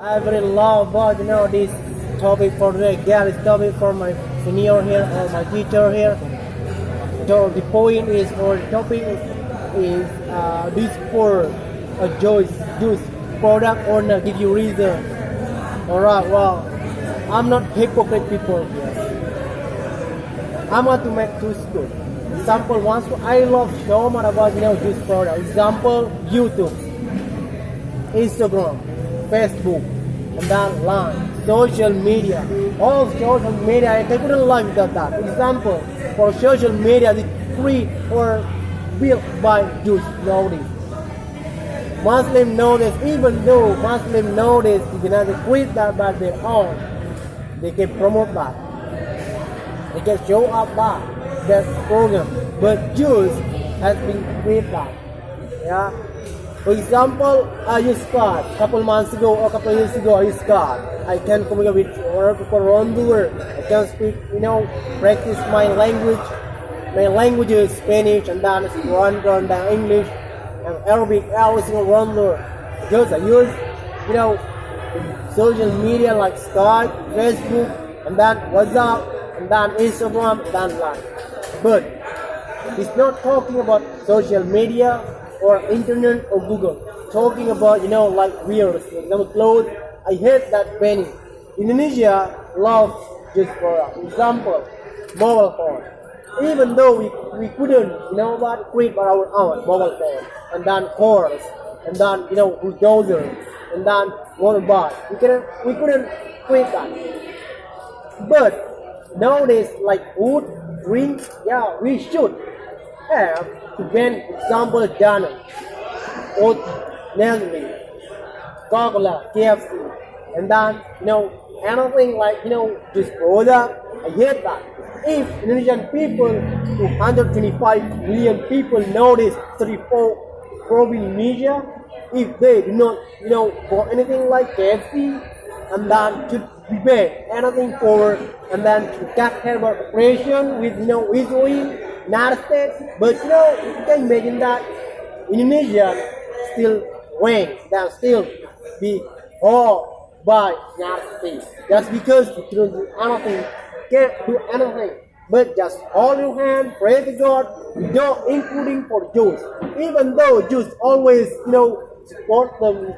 I very love about this topic for today. Get this topic from my senior here or my teacher here. So the point is or the topic is this for a juice product owner give you reason. Alright, well I'm not hypocrite people here. I'm going to make two good. Example once I love so much about this product. Example YouTube, Instagram, Facebook, and then Line, social media. All social media, I couldn't live without that. Example, for social media, the free or built by Jews nowadays. Muslims know this, even though Muslims know this, they cannot quit that by their own. They can promote that. They can show up that program. But Jews has been quit that. Yeah. For example, I use card. A couple months ago or a couple years ago, I used card. I can communicate with other people around the world. I can speak, practice my language. My language is Spanish and then run down English and Arabic, every single around the world. Because I use, social media like Skype, Facebook, and then WhatsApp, and then Instagram, and then Line. But it's not talking about social media or internet or Google. Talking about like weird things. Clothes. I hate that penny. Indonesia loves just for example mobile phone. Even though we couldn't create our own mobile phone and then cars and then bulldozer and then motorbike. We couldn't create that. But nowadays like food, drink, yeah, we should have to ban example Danone, Oat, Nestle, Coca-Cola, KFC, and then anything like this product. I hate that. If Indonesian people, 225 million people nowadays, 34 province Indonesia, if they do not for anything like KFC, and then to be banned anything for and then to cut herbal operation with Israel, United States, but you can imagine that Indonesia still win, that still be all by United States. Just because you can't do anything, can't do anything, but just hold your hand, pray to God, without including for Jews. Even though Jews always support them,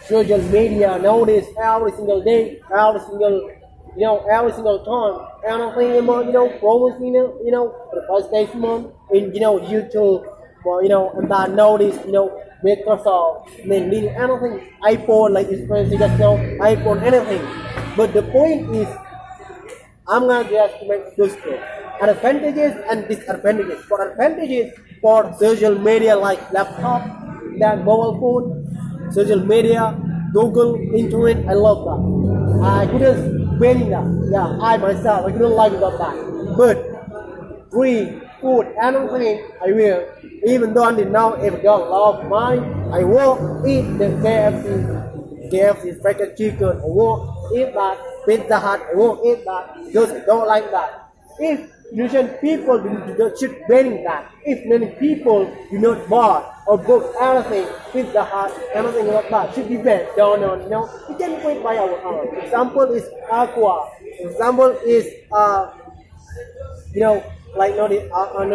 social media nowadays every single day, every single time, anything about promoting the first next month in YouTube, or and then nowadays Microsoft, LinkedIn, anything, iPhone like this person just iPhone, anything. But the point is, I'm gonna just make this clear. Advantages and disadvantages. For advantages for social media like laptop, then mobile phone, social media, Google, internet, I love that. I couldn't ban that. Yeah, I myself, I couldn't like about that. But drink, food, anything, I will. Even though until now, if I don't love mine, I won't eat the KFC fried chicken. I won't eat that. Pizza Hut, I won't eat that because I don't like that. If Indonesian people should ban that. If many people do not buy or book anything, Pizza Hut, anything like that should be banned. No. We can quit by our own. Example is Aqua. Example is like the Aqua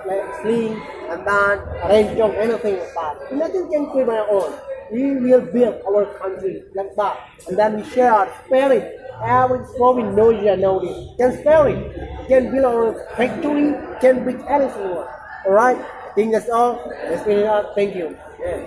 like Sling and then Renjong, anything like that. Nothing can quit by our own. We will build our country like that, and then we share, spare it. Every province nowadays can spare it, can build our factory, can bring anything. Alright, I think that's all. Let's finish up. Thank you. Yeah.